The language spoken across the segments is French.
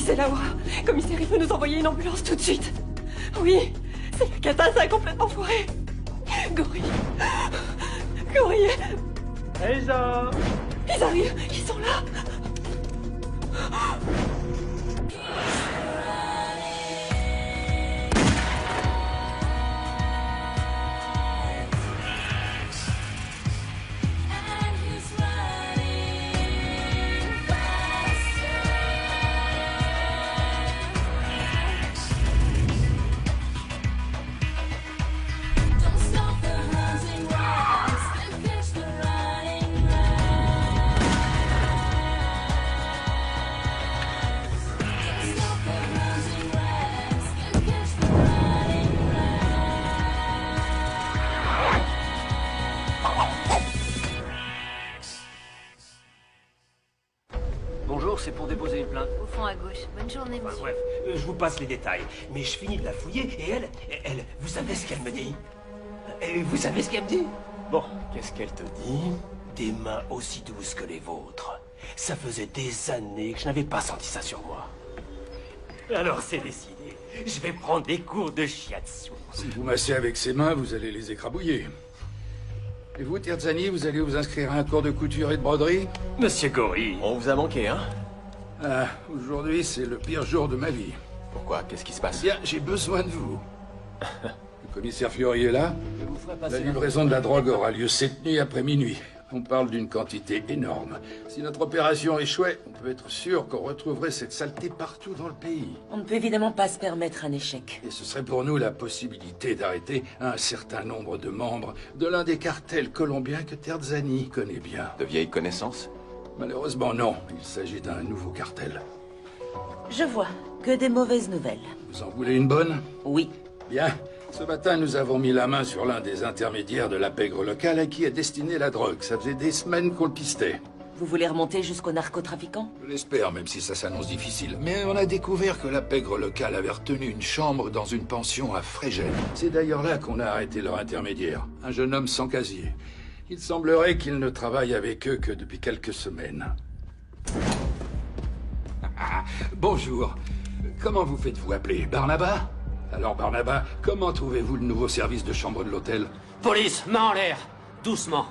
c'est Laura. Commissaire, il faut nous envoyer une ambulance tout de suite. Oui, c'est la cata, ça a complètement foiré. Gorille. Gorille. Elsa! Ils arrivent, ils sont là. Bonjour, c'est pour déposer une plainte. Au fond à gauche. Bonne journée, Enfin, monsieur. bref, je vous passe les détails. Mais je finis de la fouiller et elle, vous savez ce qu'elle me dit? Et vous savez ce qu'elle me dit? Bon, qu'est-ce qu'elle te dit? Des mains aussi douces que les vôtres. Ça faisait des années que je n'avais pas senti ça sur moi. Alors c'est décidé. Je vais prendre des cours de shiatsu. Si vous massez avec ses mains, vous allez les écrabouiller. Et vous, Terzani, vous allez vous inscrire à un cours de couture et de broderie? Monsieur Gori. On vous a manqué, hein? Ah, aujourd'hui, c'est le pire jour de ma vie. Pourquoi? Qu'est-ce qui se passe? Bien, j'ai besoin de vous. Le commissaire Fiori est là? Je vous ferai La passer livraison de la drogue aura lieu cette nuit après minuit. On parle d'une quantité énorme. Si notre opération échouait, on peut être sûr qu'on retrouverait cette saleté partout dans le pays. On ne peut évidemment pas se permettre un échec. Et ce serait pour nous la possibilité d'arrêter un certain nombre de membres de l'un des cartels colombiens que Terzani connaît bien. de vieilles connaissances? Malheureusement, non. Il s'agit d'un nouveau cartel. Je vois. Que des mauvaises nouvelles. Vous en voulez une bonne? Oui. Bien. Ce matin, nous avons mis la main sur l'un des intermédiaires de la pègre locale à qui est destinée la drogue. Ça faisait des semaines qu'on le pistait. Vous voulez remonter jusqu'aux narcotrafiquants? Je l'espère, même si ça s'annonce difficile. Mais on a découvert que la pègre locale avait retenu une chambre dans une pension à Frégène. C'est d'ailleurs là qu'on a arrêté leur intermédiaire. Un jeune homme sans casier. Il semblerait qu'il ne travaille avec eux que depuis quelques semaines. Bonjour. Comment vous faites-vous appeler? Barnaba? Alors Barnaba, comment trouvez-vous le nouveau service de chambre de l'hôtel? Police, main en l'air. Doucement.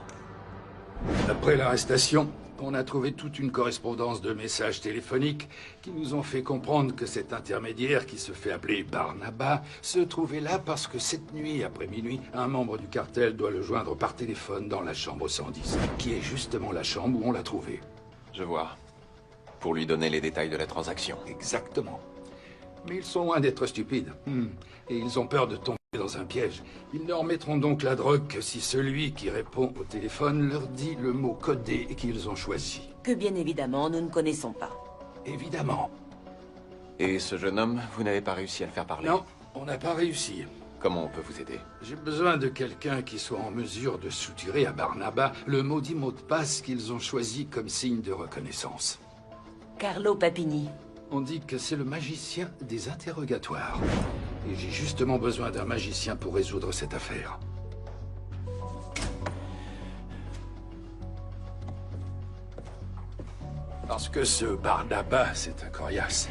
Après l'arrestation, on a trouvé toute une correspondance de messages téléphoniques qui nous ont fait comprendre que cet intermédiaire, qui se fait appeler Barnaba, se trouvait là parce que cette nuit, après minuit, un membre du cartel doit le joindre par téléphone dans la chambre 110, qui est justement la chambre où on l'a trouvé. Je vois. Pour lui donner les détails de la transaction. Exactement. Mais ils sont loin d'être stupides. Et ils ont peur de tomber dans un piège. Ils ne remettront donc la drogue que si celui qui répond au téléphone leur dit le mot codé qu'ils ont choisi. Que bien évidemment, nous ne connaissons pas. Évidemment. Et ce jeune homme, vous n'avez pas réussi à le faire parler? Non, on n'a pas réussi. Comment on peut vous aider? J'ai besoin de quelqu'un qui soit en mesure de soutirer à Barnaba le maudit mot de passe qu'ils ont choisi comme signe de reconnaissance. Carlo Papini. On dit que c'est le magicien des interrogatoires. Et j'ai justement besoin d'un magicien pour résoudre cette affaire. Parce que ce Barnaba, c'est un coriace.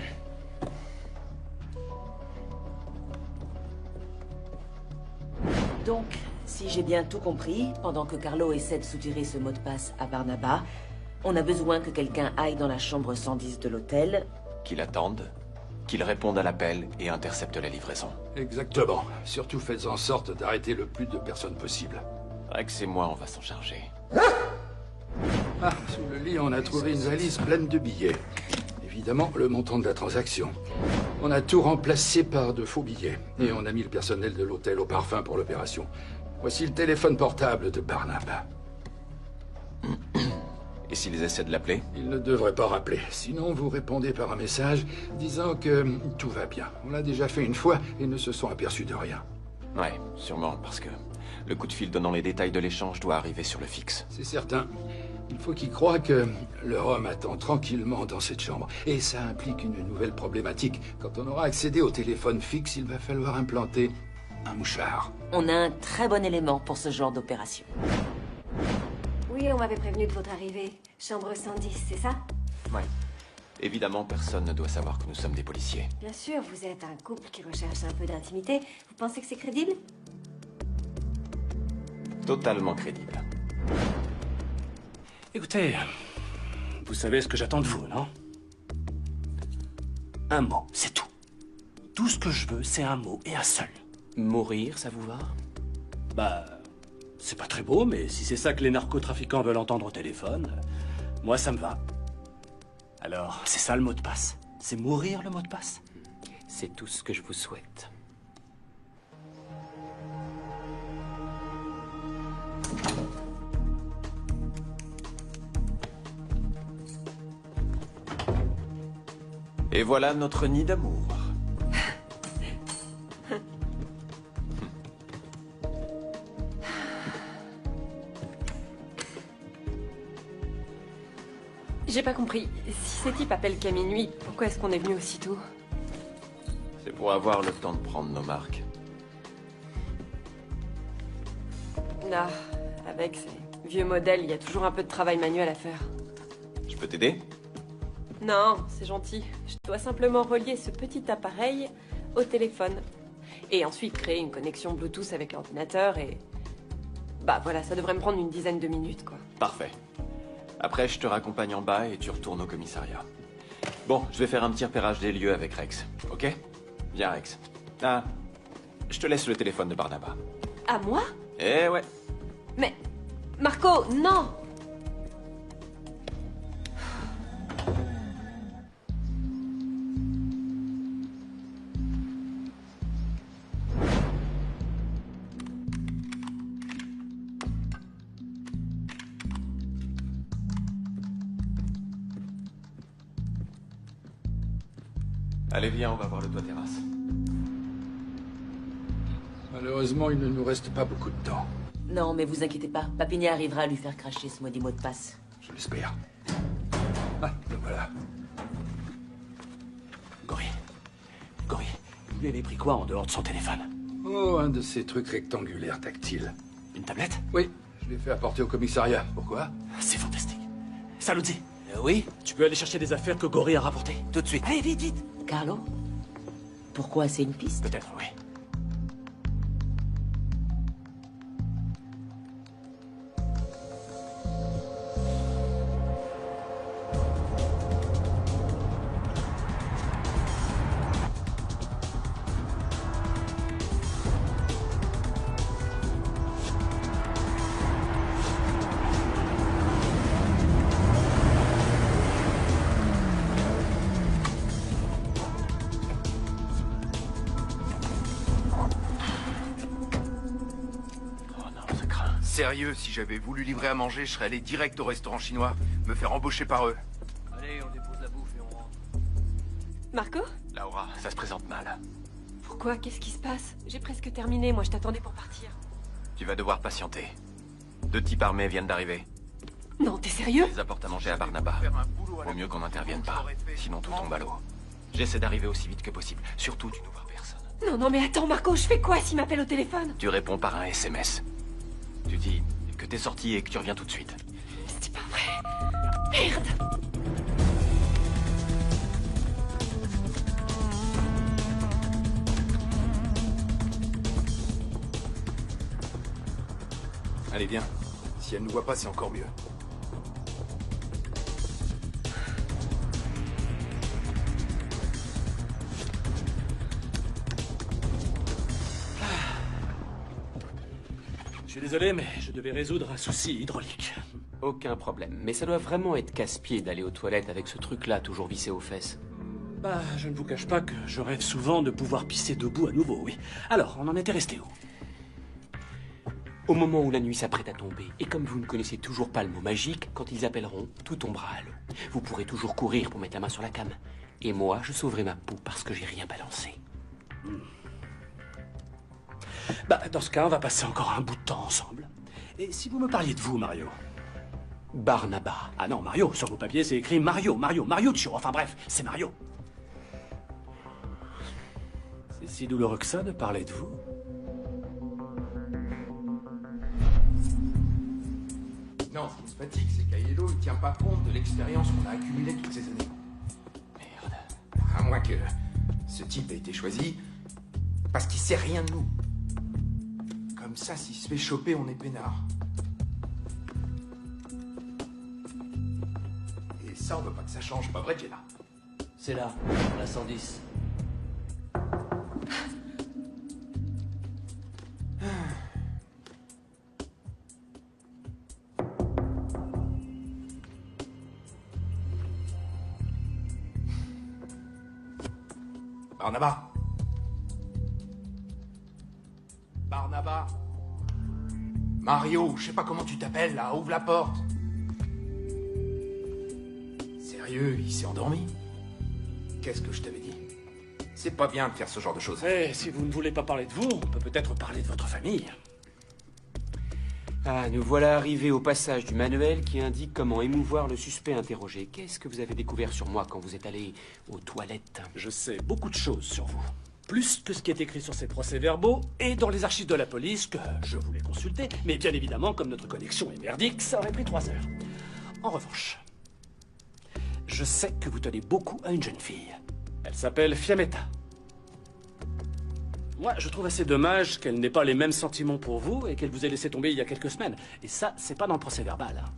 Donc, si j'ai bien tout compris, pendant que Carlo essaie de soutirer ce mot de passe à Barnaba, on a besoin que quelqu'un aille dans la chambre 110 de l'hôtel. Qu'il attende, qu'il réponde à l'appel et intercepte la livraison. Exactement. Surtout faites en sorte d'arrêter le plus de personnes possible. Rex et moi, on va s'en charger. Ah, sous le lit, on a trouvé une valise pleine de billets. Évidemment, le montant de la transaction. On a tout remplacé par de faux billets. Et on a mis le personnel de l'hôtel au parfum pour l'opération. Voici le téléphone portable de Barnaba. Et s'ils essaient de l'appeler? Il ne devrait pas rappeler. Sinon, vous répondez par un message disant que tout va bien. On l'a déjà fait une fois et ne se sont aperçus de rien. Ouais, sûrement, parce que le coup de fil donnant les détails de l'échange doit arriver sur le fixe. C'est certain. Il faut qu'il croie que leur homme attend tranquillement dans cette chambre. Et ça implique une nouvelle problématique. Quand on aura accédé au téléphone fixe, il va falloir implanter un mouchard. On a un très bon élément pour ce genre d'opération. Oui, on m'avait prévenu de votre arrivée. Chambre 110, c'est ça? Ouais. Évidemment, personne ne doit savoir que nous sommes des policiers. Bien sûr, vous êtes un couple qui recherche un peu d'intimité. Vous pensez que c'est crédible? Totalement crédible. Écoutez, vous savez ce que j'attends de vous, non? Un mot, c'est tout. Tout ce que je veux, c'est un mot et un seul. Mourir, ça vous va? Bah, c'est pas très beau, mais si c'est ça que les narcotrafiquants veulent entendre au téléphone, moi ça me va. Alors, c'est ça le mot de passe. C'est mourir le mot de passe. C'est tout ce que je vous souhaite. Et voilà notre nid d'amour. J'ai pas compris. Si ces types appellent qu'à minuit, pourquoi est-ce qu'on est venu aussitôt? C'est pour avoir le temps de prendre nos marques. Ah, avec ces vieux modèles, il y a toujours un peu de travail manuel à faire. Je peux t'aider? Non, c'est gentil. Je dois simplement relier ce petit appareil au téléphone. Et ensuite créer une connexion Bluetooth avec l'ordinateur et... Bah voilà, ça devrait me prendre une dizaine de minutes, quoi. Parfait. Après, je te raccompagne en bas et tu retournes au commissariat. Bon, je vais faire un petit repérage des lieux avec Rex, ok? Viens, Rex. Ah, je te laisse le téléphone de Barnaba. À moi? Eh ouais. Mais... Marco, non! Allez, viens, on va voir le toit terrasse. Malheureusement, il ne nous reste pas beaucoup de temps. Non, mais vous inquiétez pas. Papini arrivera à lui faire cracher ce maudit mot de passe. Je l'espère. Ah, le voilà. Gori, vous lui avez pris quoi en dehors de son téléphone? Oh, un de ces trucs rectangulaires tactiles. Une tablette? Oui, je l'ai fait apporter au commissariat. Pourquoi? C'est fantastique. Saluzzi. Oui? Tu peux aller chercher des affaires que Gori a rapportées. Tout de suite. Allez, vite, vite. Carlo? Pourquoi c'est une piste? Peut-être, oui. Sérieux, si j'avais voulu livrer à manger, je serais allé direct au restaurant chinois, me faire embaucher par eux. Allez, on dépose la bouffe et on rentre. Marco? Laura, ça se présente mal. Pourquoi? Qu'est-ce qui se passe? J'ai presque terminé, moi je t'attendais pour partir. Tu vas devoir patienter. 2 types armés viennent d'arriver. Non, t'es sérieux? Ils apportent à manger à Barnaba. Vaut mieux qu'on n'intervienne pas, sinon tout tombe à l'eau. J'essaie d'arriver aussi vite que possible. Surtout, tu ne vois personne. Non, non, mais attends, Marco, je fais quoi s'il m'appelle au téléphone? Tu réponds par un SMS. Tu dis que t'es sorti et que tu reviens tout de suite. C'est pas vrai. Merde! Allez, viens. Si elle ne nous voit pas, c'est encore mieux. Je suis désolé, mais je devais résoudre un souci hydraulique. Aucun problème. Mais ça doit vraiment être casse-pied d'aller aux toilettes avec ce truc-là toujours vissé aux fesses. Bah, je ne vous cache pas que je rêve souvent de pouvoir pisser debout à nouveau, oui. Alors, on en était resté où? Au moment où la nuit s'apprête à tomber, et comme vous ne connaissez toujours pas le mot magique, quand ils appelleront, tout tombera à l'eau. Vous pourrez toujours courir pour mettre la main sur la came. Et moi, je sauverai ma peau parce que j'ai rien balancé. Bah, dans ce cas, on va passer encore un bout de temps ensemble. Et si vous me parliez de vous, Mario? Barnaba. Ah non, Mario, sur vos papiers, c'est écrit Mario Tio. Enfin bref, c'est Mario. C'est si douloureux que ça de parler de vous? Non, ce qui me fatigue, c'est qu'Aiello ne tient pas compte de l'expérience qu'on a accumulée toutes ces années. À moins que ce type ait été choisi parce qu'il sait rien de nous. Comme ça, s'il se fait choper, on est peinard. Et ça, on veut pas que ça change, pas vrai, Jenna? C'est là, la 110. Barnaba. Barnaba. Mario, je sais pas comment tu t'appelles là, ouvre la porte. Sérieux, il s'est endormi? Qu'est-ce que je t'avais dit? C'est pas bien de faire ce genre de choses. Eh, si vous ne voulez pas parler de vous, on peut peut-être parler de votre famille. Ah, nous voilà arrivés au passage du manuel qui indique comment émouvoir le suspect interrogé. Qu'est-ce que vous avez découvert sur moi quand vous êtes allé aux toilettes? Je sais beaucoup de choses sur vous. Plus que ce qui est écrit sur ces procès-verbaux et dans les archives de la police que je voulais consulter. Mais bien évidemment, comme notre connexion est merdique, ça aurait pris 3 heures. En revanche, je sais que vous tenez beaucoup à une jeune fille. Elle s'appelle Fiammetta. Moi, je trouve assez dommage qu'elle n'ait pas les mêmes sentiments pour vous et qu'elle vous ait laissé tomber il y a quelques semaines. Et ça, c'est pas dans le procès verbal. Hein.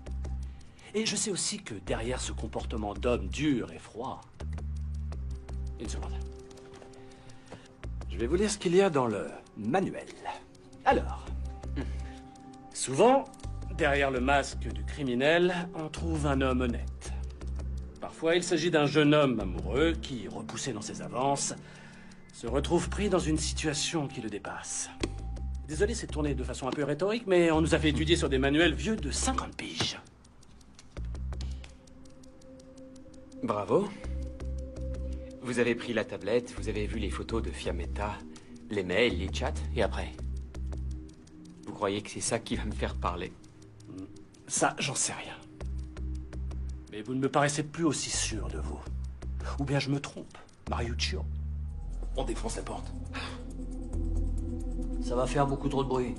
Et je sais aussi que derrière ce comportement d'homme dur et froid... Une seconde. Je vais vous lire ce qu'il y a dans le manuel. Alors, souvent, derrière le masque du criminel, on trouve un homme honnête. Parfois, il s'agit d'un jeune homme amoureux qui, repoussé dans ses avances, se retrouve pris dans une situation qui le dépasse. Désolé, c'est tourné de façon un peu rhétorique, mais on nous a fait étudier sur des manuels vieux de 50 piges. Bravo. Vous avez pris la tablette, vous avez vu les photos de Fiammetta, les mails, les chats, et après? Vous croyez que c'est ça qui va me faire parler? Ça, j'en sais rien. Mais vous ne me paraissez plus aussi sûr de vous. Ou bien je me trompe, Mariuccio. On défonce la porte. Ça va faire beaucoup trop de bruit.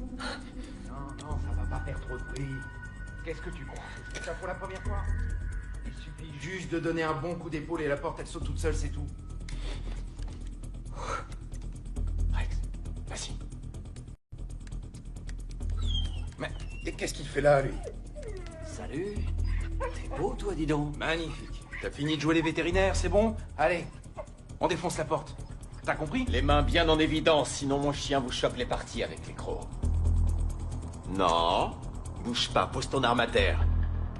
Non, ça va pas faire trop de bruit. Qu'est-ce que tu crois? C'est ça pour la première fois? Il suffit juste de donner un bon coup d'épaule et la porte, elle saute toute seule, c'est tout. Rex, vas-y. Mais et qu'est-ce qu'il fait là, lui? Salut. T'es beau, toi, dis donc. Magnifique. T'as fini de jouer les vétérinaires, c'est bon? Allez, on défonce la porte. T'as compris? Les mains bien en évidence, sinon mon chien vous chope les parties avec les crocs. Non, bouge pas, pose ton arme à terre.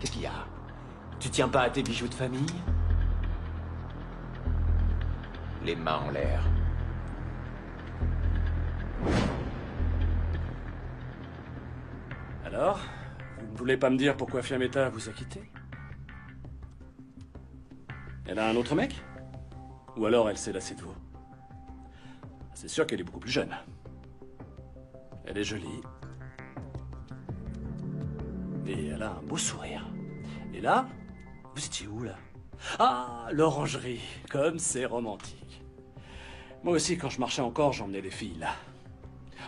Qu'est-ce qu'il y a? Tu tiens pas à tes bijoux de famille? Les mains en l'air. Alors, vous ne voulez pas me dire pourquoi Fiammetta vous a quitté? Elle a un autre mec? Ou alors elle s'est lassée de vous? C'est sûr qu'elle est beaucoup plus jeune. Elle est jolie. Et elle a un beau sourire. Et là, vous étiez où, là? Ah, l'orangerie. Comme c'est romantique. Moi aussi, quand je marchais encore, j'emmenais les filles, là.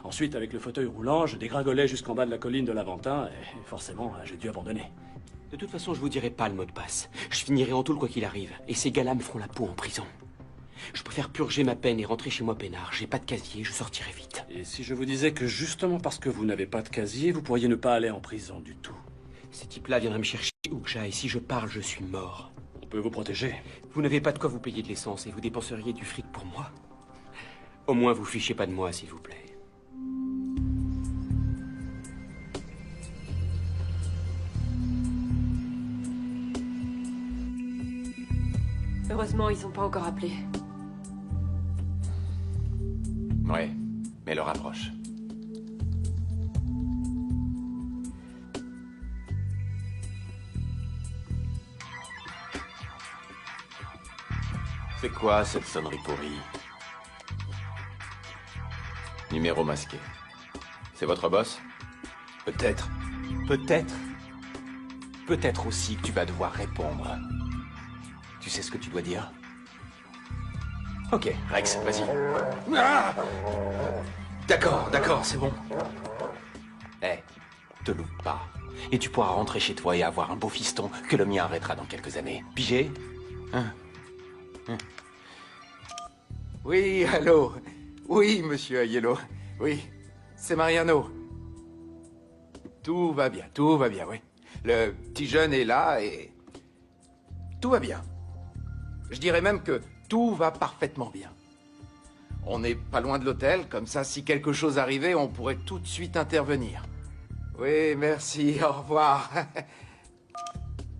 Ensuite, avec le fauteuil roulant, je dégringolais jusqu'en bas de la colline de l'Aventin, et forcément, j'ai dû abandonner. De toute façon, je vous dirai pas le mot de passe. Je finirai en tôle quoi qu'il arrive, et ces gars-là me feront la peau en prison. Je préfère purger ma peine et rentrer chez moi peinard. J'ai pas de casier, je sortirai vite. Et si je vous disais que justement parce que vous n'avez pas de casier, vous pourriez ne pas aller en prison du tout? Ces types-là viendraient me chercher où que j'aille. Si je parle, je suis mort. On peut vous protéger. Vous n'avez pas de quoi vous payer de l'essence et vous dépenseriez du fric pour moi? Au moins, vous fichez pas de moi, s'il vous plaît. Heureusement, ils sont pas encore appelés. Ouais, mais l'heure approche. C'est quoi cette sonnerie pourrie? Numéro masqué. C'est votre boss? Peut-être. Peut-être. Peut-être aussi que tu vas devoir répondre. Tu sais ce que tu dois dire? Ok, Rex, vas-y. Ah, d'accord, c'est bon. Eh, te loupe pas. Et tu pourras rentrer chez toi et avoir un beau fiston que le mien arrêtera dans quelques années. Pigé? Oui, allô. Oui, monsieur Aiello. Oui, c'est Mariano. Tout va bien, oui. Le petit jeune est là et... tout va bien. Je dirais même que tout va parfaitement bien. On n'est pas loin de l'hôtel, comme ça, si quelque chose arrivait, on pourrait tout de suite intervenir. Oui, merci, au revoir.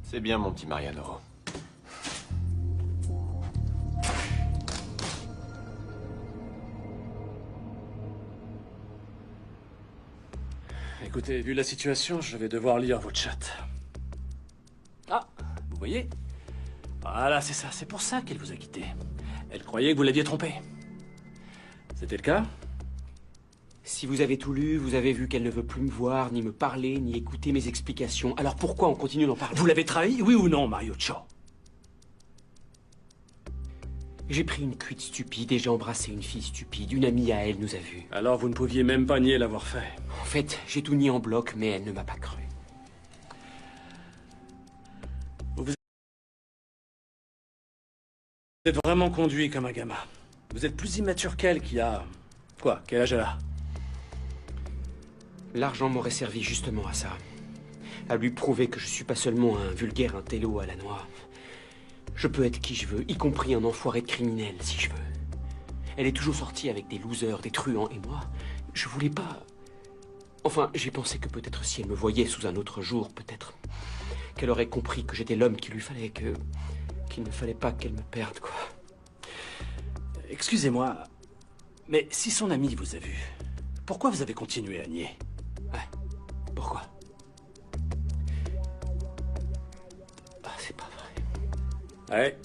C'est bien, mon petit Mariano. Écoutez, vu la situation, je vais devoir lire votre chat. Ah, vous voyez? Voilà, c'est ça, c'est pour ça qu'elle vous a quitté. Elle croyait que vous l'aviez trompé. C'était le cas? Si vous avez tout lu, vous avez vu qu'elle ne veut plus me voir, ni me parler, ni écouter mes explications. Alors pourquoi on continue d'en parler? Vous l'avez trahi, oui ou non, Mariuccio? J'ai pris une cuite stupide et j'ai embrassé une fille stupide. Une amie à elle nous a vus. Alors vous ne pouviez même pas nier l'avoir fait. En fait, j'ai tout nié en bloc, mais elle ne m'a pas cru. Vous êtes vraiment conduit comme un gamin. Vous êtes plus immature qu'elle qui a... Quoi? Quel âge elle a? L'argent m'aurait servi justement à ça. À lui prouver que je suis pas seulement un vulgaire intello à la noix. Je peux être qui je veux, y compris un enfoiré de criminel, si je veux. Elle est toujours sortie avec des losers, des truands, et moi, je voulais pas... Enfin, j'ai pensé que peut-être si elle me voyait sous un autre jour, peut-être qu'elle aurait compris que j'étais l'homme qu'il lui fallait, qu'il ne fallait pas qu'elle me perde, quoi. Excusez-moi, mais si son ami vous a vu, pourquoi vous avez continué à nier? Ouais, pourquoi? Ah, c'est pas vrai. Ouais.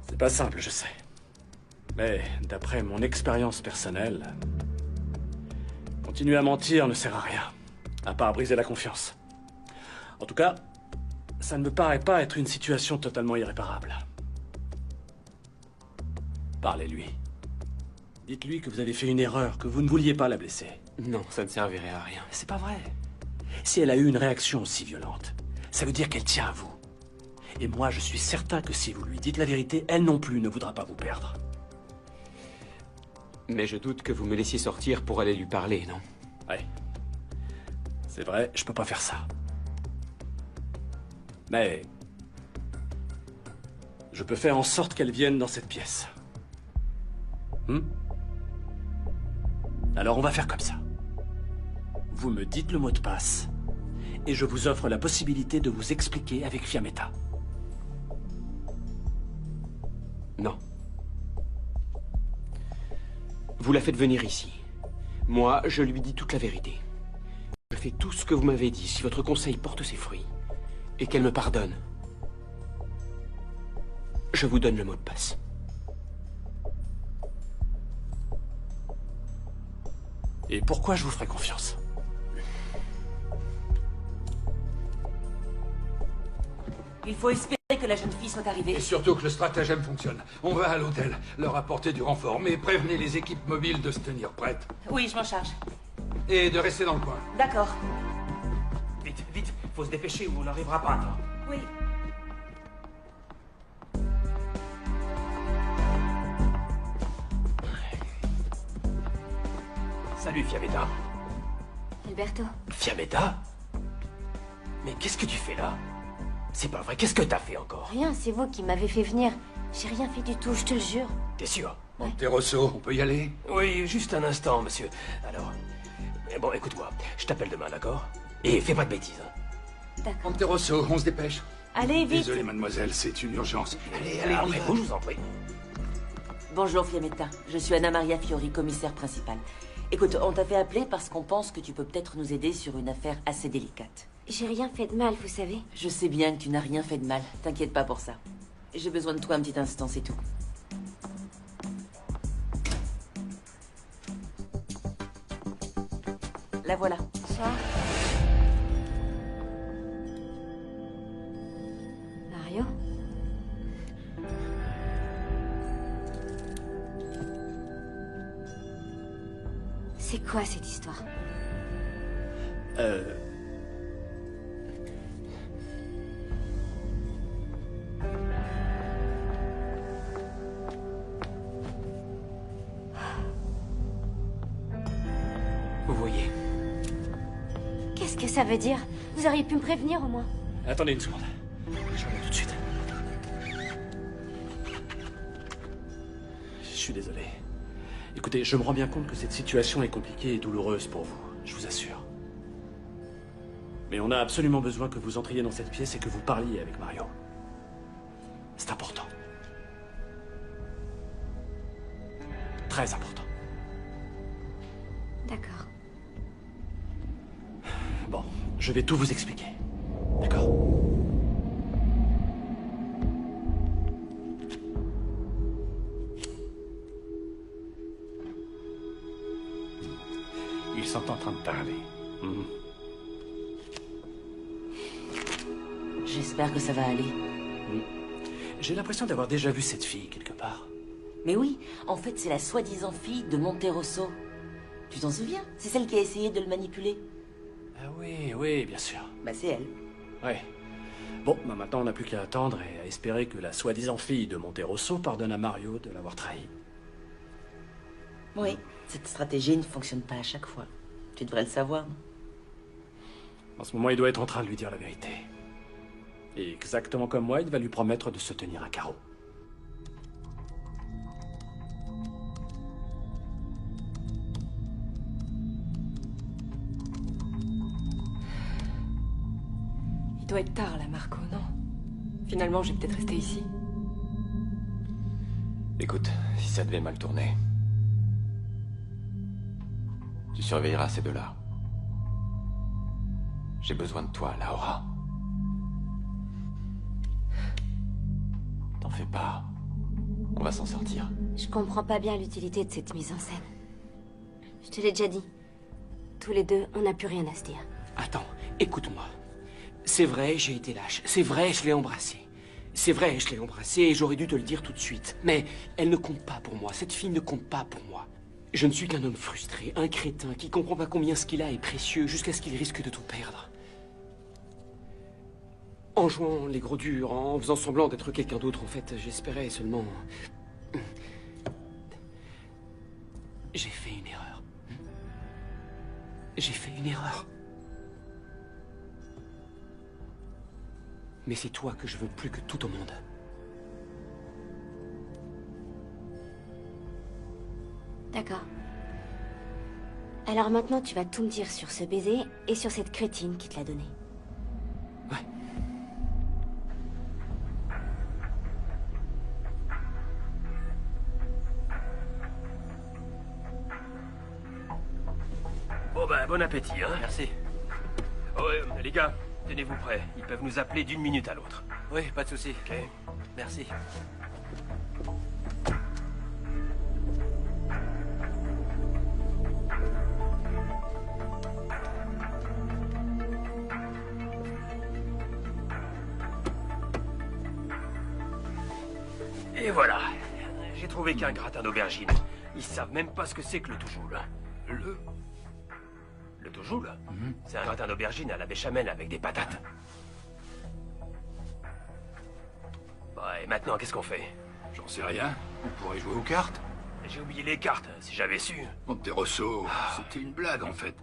C'est pas simple, je sais. Mais d'après mon expérience personnelle, continuer à mentir ne sert à rien, à part briser la confiance. En tout cas, ça ne me paraît pas être une situation totalement irréparable. Parlez-lui. Dites-lui que vous avez fait une erreur, que vous ne vouliez pas la blesser. Non, ça ne servirait à rien. C'est pas vrai. Si elle a eu une réaction aussi violente, ça veut dire qu'elle tient à vous. Et moi, je suis certain que si vous lui dites la vérité, elle non plus ne voudra pas vous perdre. Mais je doute que vous me laissiez sortir pour aller lui parler, non? Ouais. C'est vrai, je peux pas faire ça. Mais... je peux faire en sorte qu'elle vienne dans cette pièce. Alors on va faire comme ça. Vous me dites le mot de passe, et je vous offre la possibilité de vous expliquer avec Fiammetta. Non. Vous la faites venir ici. Moi, je lui dis toute la vérité. Je fais tout ce que vous m'avez dit, si votre conseil porte ses fruits, et qu'elle me pardonne. Je vous donne le mot de passe. Et pourquoi je vous ferai confiance? Il faut espérer que la jeune fille soit arrivée. Et surtout que le stratagème fonctionne. On va à l'hôtel, leur apporter du renfort, mais prévenez les équipes mobiles de se tenir prêtes. Oui, je m'en charge. Et de rester dans le coin. D'accord. Vite, vite, faut se dépêcher ou on n'arrivera pas, toi. Oui. Salut, Fiammetta. Alberto. Fiammetta? Mais qu'est-ce que tu fais là? C'est pas vrai, qu'est-ce que t'as fait encore? Rien, c'est vous qui m'avez fait venir. J'ai rien fait du tout, je te le jure. T'es sûr? Monterosso, on peut y aller? Oui, juste un instant, monsieur. Alors... Bon, écoute-moi, je t'appelle demain, d'accord? Et fais pas de bêtises. D'accord. Monterosso, on se dépêche. Allez, vite. Désolé, mademoiselle, c'est une urgence. Allez, après vous, je vous en prie. Bonjour, Fiammetta. Je suis Anna Maria Fiori, commissaire principale. Écoute, on t'a fait appeler parce qu'on pense que tu peux peut-être nous aider sur une affaire assez délicate. J'ai rien fait de mal, vous savez. Je sais bien que tu n'as rien fait de mal. T'inquiète pas pour ça. J'ai besoin de toi un petit instant, c'est tout. La voilà. Bonsoir. Mario? C'est quoi cette histoire? Vous voyez. Qu'est-ce que ça veut dire? Vous auriez pu me prévenir au moins. Attendez une seconde. Je reviens tout de suite. Je suis désolé. Écoutez, je me rends bien compte que cette situation est compliquée et douloureuse pour vous, je vous assure. Mais on a absolument besoin que vous entriez dans cette pièce et que vous parliez avec Mario. C'est important. Très important. D'accord. Bon, je vais tout vous expliquer. D'accord? Ils sont en train de parler. J'espère que ça va aller. J'ai l'impression d'avoir déjà vu cette fille quelque part. Mais oui, en fait, c'est la soi-disant fille de Monterosso. Tu t'en souviens? C'est celle qui a essayé de le manipuler. Ah oui, oui, bien sûr. Bah, c'est elle. Ouais. Bon, bah maintenant on n'a plus qu'à attendre et à espérer que la soi-disant fille de Monterosso pardonne à Mario de l'avoir trahi. Oui, cette stratégie ne fonctionne pas à chaque fois. Tu devrais le savoir. En ce moment, il doit être en train de lui dire la vérité. Et exactement comme moi, il va lui promettre de se tenir à carreau. Il doit être tard là, Marco, non? Finalement, je vais peut-être rester ici. Écoute, si ça devait mal tourner, tu surveilleras ces deux-là. J'ai besoin de toi, Laura. T'en fais pas. On va s'en sortir. Je comprends pas bien l'utilité de cette mise en scène. Je te l'ai déjà dit. Tous les deux, on n'a plus rien à se dire. Attends, écoute-moi. C'est vrai, j'ai été lâche. C'est vrai, je l'ai embrassée. C'est vrai, je l'ai embrassée et j'aurais dû te le dire tout de suite. Mais elle ne compte pas pour moi. Cette fille ne compte pas pour moi. Je ne suis qu'un homme frustré, un crétin qui comprend pas combien ce qu'il a est précieux jusqu'à ce qu'il risque de tout perdre. En jouant les gros durs, en faisant semblant d'être quelqu'un d'autre, en fait, j'espérais seulement... J'ai fait une erreur. J'ai fait une erreur. Mais c'est toi que je veux plus que tout au monde. D'accord. Alors maintenant, tu vas tout me dire sur ce baiser et sur cette crétine qui te l'a donné. Ouais. Bon ben, bon appétit, hein. Merci. Oh, les gars, tenez-vous prêts. Ils peuvent nous appeler d'une minute à l'autre. Oui, pas de souci. Ok. Merci. Et voilà. J'ai trouvé qu'un gratin d'aubergine. Ils savent même pas ce que c'est que le toujoule. Le toujoule? C'est un gratin d'aubergine à la béchamel avec des patates. Ouais, et maintenant, qu'est-ce qu'on fait? J'en sais rien. On pourrait jouer aux cartes. J'ai oublié les cartes, si j'avais su. Monterosso, c'était une blague en fait.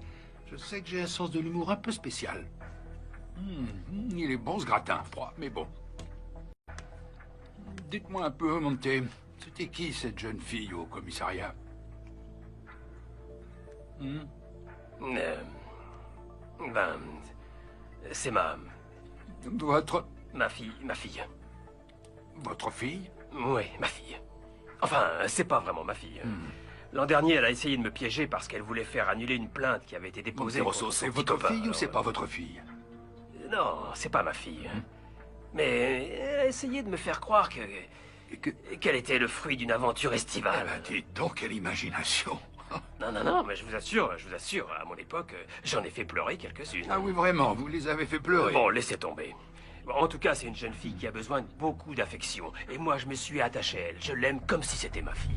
Je sais que j'ai un sens de l'humour un peu spécial. Il est bon ce gratin, froid, mais bon. Dites-moi un peu, Monte, c'était qui cette jeune fille au commissariat? Ben, c'est ma fille. Votre fille? Oui, ma fille. Enfin, c'est pas vraiment ma fille. L'an dernier, elle a essayé de me piéger parce qu'elle voulait faire annuler une plainte qui avait été déposée Monterosso, contre son c'est petit votre copain, fille ou alors, c'est pas votre fille? Non, c'est pas ma fille. Mais elle a essayé de me faire croire qu'elle était le fruit d'une aventure estivale. Ah, dites donc, quelle imagination! Non, mais je vous assure, à mon époque, j'en ai fait pleurer quelques-unes. Ah oui, vraiment, vous les avez fait pleurer. Bon, laissez tomber. Bon, en tout cas, c'est une jeune fille qui a besoin de beaucoup d'affection. Et moi, je me suis attaché à elle. Je l'aime comme si c'était ma fille.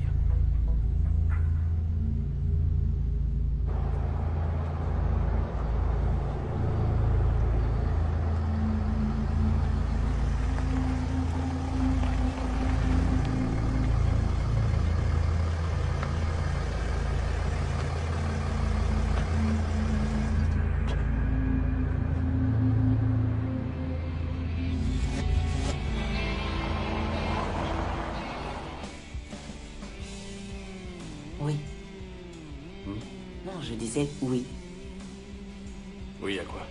Non, je disais oui. Oui, à quoi?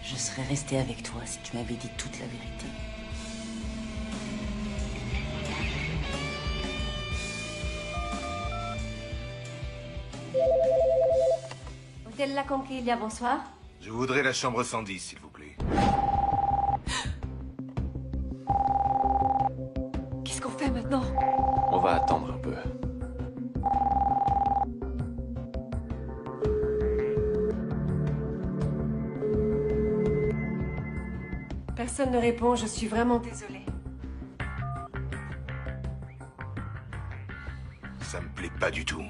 Je serais resté avec toi si tu m'avais dit toute la vérité. Hôtel La Conquilla, bonsoir. Je voudrais la chambre 110, s'il vous plaît. Qu'est-ce qu'on fait maintenant? On va attendre un peu. Personne ne répond, je suis vraiment désolée. Ça me plaît pas du tout.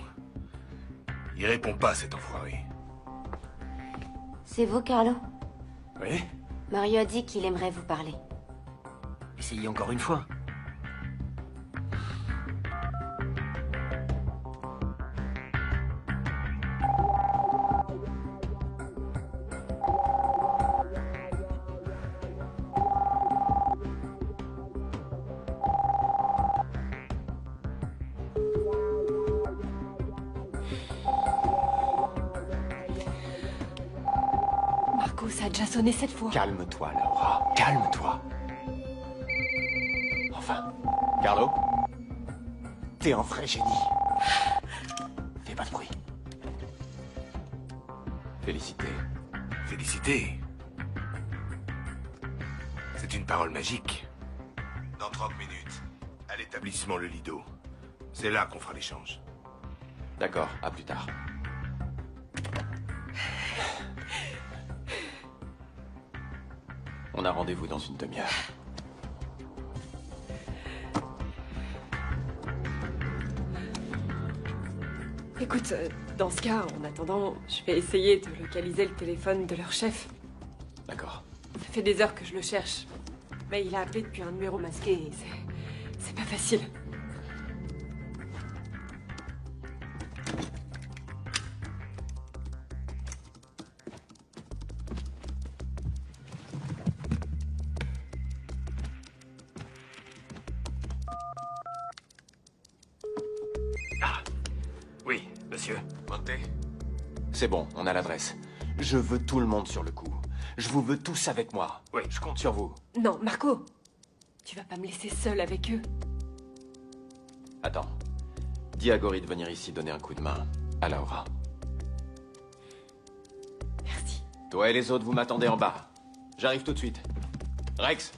Il répond pas, cet enfoiré. C'est vous, Carlo? Oui? Mario a dit qu'il aimerait vous parler. Essayez encore une fois. Marco, ça a déjà sonné 7 fois. Calme-toi, Laura. Calme-toi. Enfin. Carlo? T'es un vrai génie. Fais pas de bruit. Félicité. Félicité. C'est une parole magique. Dans 30 minutes, à l'établissement Le Lido. C'est là qu'on fera l'échange. D'accord, à plus tard. On a rendez-vous dans une demi-heure. Écoute, dans ce cas, en attendant, je vais essayer de localiser le téléphone de leur chef. D'accord. Ça fait des heures que je le cherche. Mais il a appelé depuis un numéro masqué et c'est pas facile. Oui, monsieur. Montez. C'est bon, on a l'adresse. Je veux tout le monde sur le coup. Je vous veux tous avec moi. Oui. Je compte sur vous. Non, Marco, tu vas pas me laisser seule avec eux. Attends. Dis à Gori de venir ici donner un coup de main à Laura. Merci. Toi et les autres, vous m'attendez en bas. J'arrive tout de suite. Rex.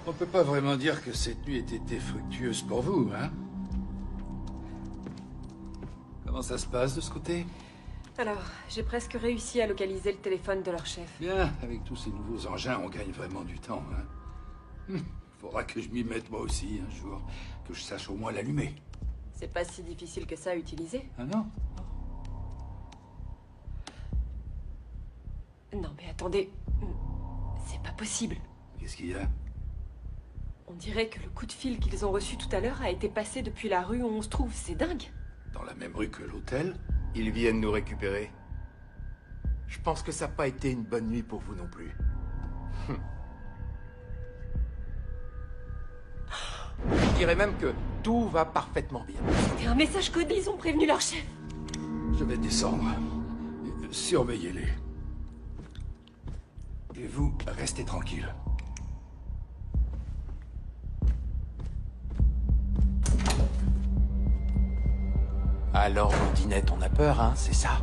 On peut pas vraiment dire que cette nuit ait été fructueuse pour vous, hein? Comment ça se passe de ce côté? Alors, j'ai presque réussi à localiser le téléphone de leur chef. Bien, avec tous ces nouveaux engins, on gagne vraiment du temps, hein? Faudra que je m'y mette moi aussi, un jour. Que je sache au moins l'allumer. C'est pas si difficile que ça à utiliser. Ah non? Non mais attendez, c'est pas possible. Qu'est-ce qu'il y a? On dirait que le coup de fil qu'ils ont reçu tout à l'heure a été passé depuis la rue où on se trouve, c'est dingue. Dans la même rue que l'hôtel? Ils viennent nous récupérer. Je pense que ça n'a pas été une bonne nuit pour vous non plus. Je dirais même que tout va parfaitement bien. C'était un message codé, ils ont prévenu leur chef. Je vais descendre. Surveillez-les. Et vous, restez tranquille. Alors, Blondinette, on a peur, hein, c'est ça?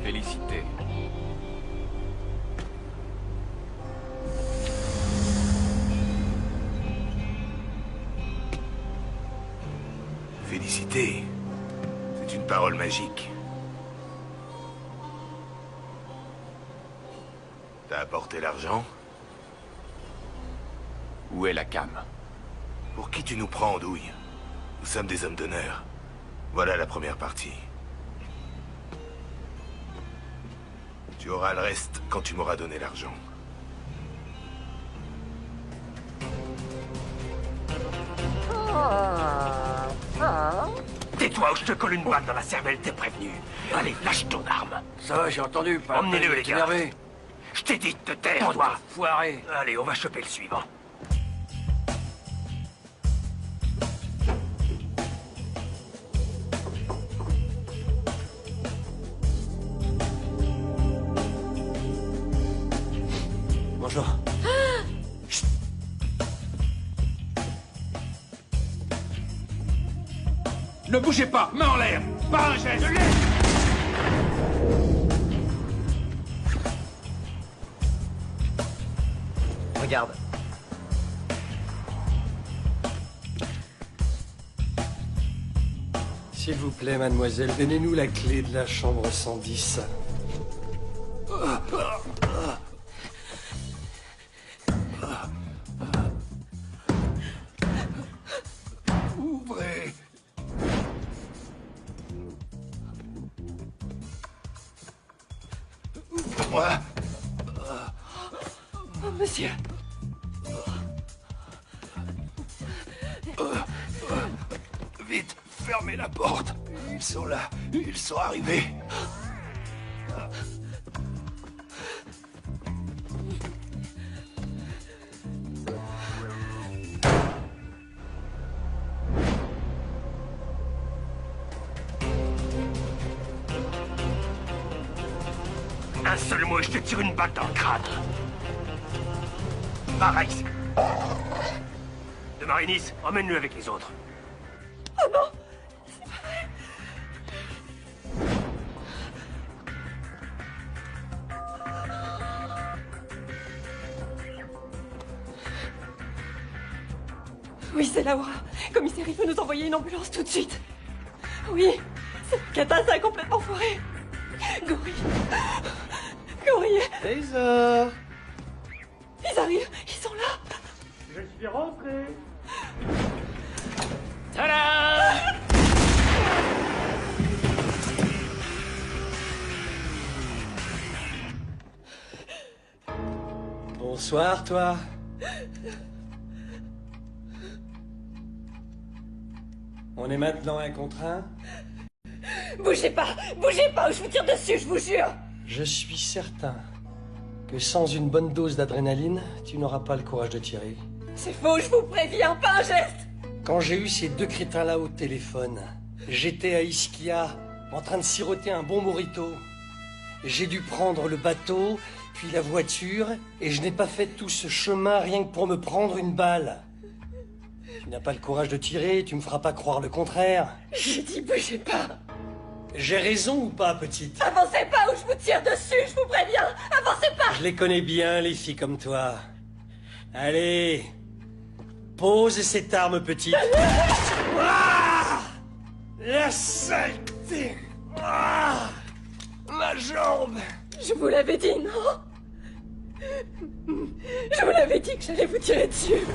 Félicité. Félicité. C'est une parole magique. T'as apporté l'argent? Où est la cam? Pour qui tu nous prends, Andouille? Nous sommes des hommes d'honneur. Voilà la première partie. Tu auras le reste quand tu m'auras donné l'argent. Tais-toi ou je te colle une balle dans la cervelle, t'es prévenu. Allez, lâche ton arme. Ça va, j'ai entendu. Pas Emmenez-le, les gars. énervé. Je t'ai dit de te taire, toi. Foiré. Allez, on va choper le suivant. Bonjour. Ne bougez pas, main en l'air. Pas un geste. Regarde. S'il vous plaît, mademoiselle, donnez-nous la clé de la chambre 110. Ouvrez. Ouvrez-moi. Oh, monsieur. Vite, fermez la porte. Ils sont là. Ils sont arrivés. Un seul mot et je te tire une balle dans le crâne. Va, Rex. De Marinis, emmène-le avec les autres. Oh non! Oui, c'est Laura. Commissaire, il faut nous envoyer une ambulance tout de suite. Oui, cette cata, ça a complètement foiré. Gorille. Gorille. Taser. Ils arrivent, ils sont là. Je suis rentré. Tada! Bonsoir, toi. On est maintenant un contre un. Bougez pas ou je vous tire dessus, je vous jure. Je suis certain que sans une bonne dose d'adrénaline, tu n'auras pas le courage de tirer. C'est faux, je vous préviens, pas un geste. Quand j'ai eu ces deux crétins-là au téléphone, j'étais à Ischia, en train de siroter un bon mojito. J'ai dû prendre le bateau, puis la voiture, et je n'ai pas fait tout ce chemin rien que pour me prendre une balle. Tu n'as pas le courage de tirer, tu me feras pas croire le contraire. J'ai dit bougez pas. J'ai raison ou pas, petite? Avancez pas ou je vous tire dessus, je vous préviens. Avancez pas. Je les connais bien, les filles comme toi. Allez, pose cette arme, petite. Ah, la saleté. Ah, ma jambe. Je vous l'avais dit, non? Je vous l'avais dit que j'allais vous tirer dessus.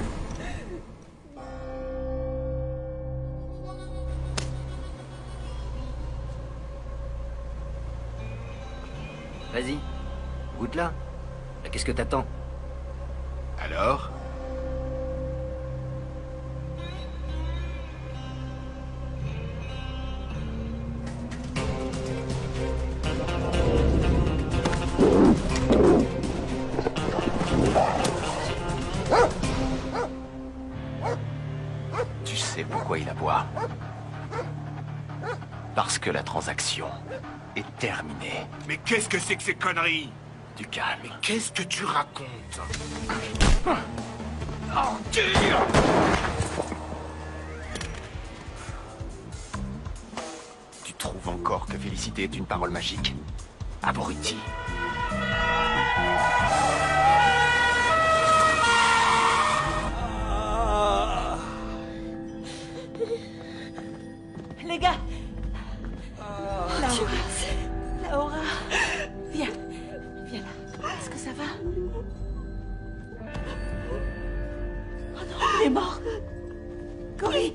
Vas-y, goûte-la. Qu'est-ce que t'attends? Alors? Tu sais pourquoi il aboie? Parce que la transaction est terminée. Mais qu'est-ce que c'est que ces conneries? Du calme. Mais qu'est-ce que tu racontes? Ordure! Tu trouves encore que félicité est une parole magique? Abruti. Les gars. Laura. Laura. Viens. Viens là. Est-ce que ça va? Oh non, il est mort. Gori.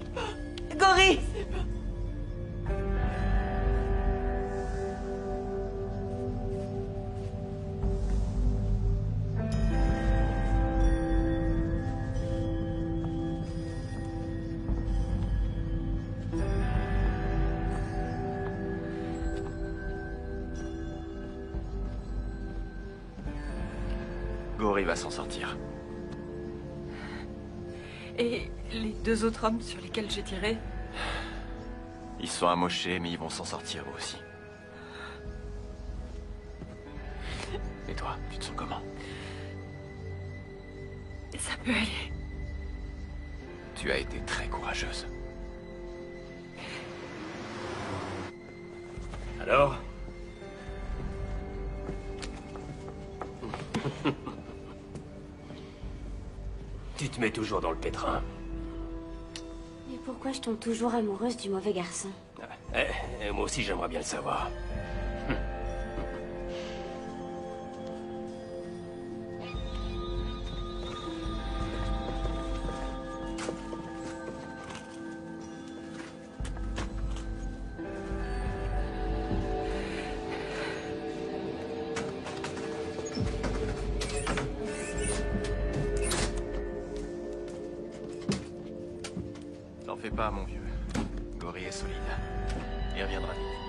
Gori. Gori va s'en sortir. Et les deux autres hommes sur lesquels j'ai tiré? Ils sont amochés, mais ils vont s'en sortir eux aussi. Et toi, tu te sens comment? Ça peut aller. Tu as été très courageuse. Alors? Tu te mets toujours dans le pétrin. Mais pourquoi je tombe toujours amoureuse du mauvais garçon? Moi aussi, j'aimerais bien le savoir. T'en fais pas, mon vieux. Gori est solide. Il reviendra vite.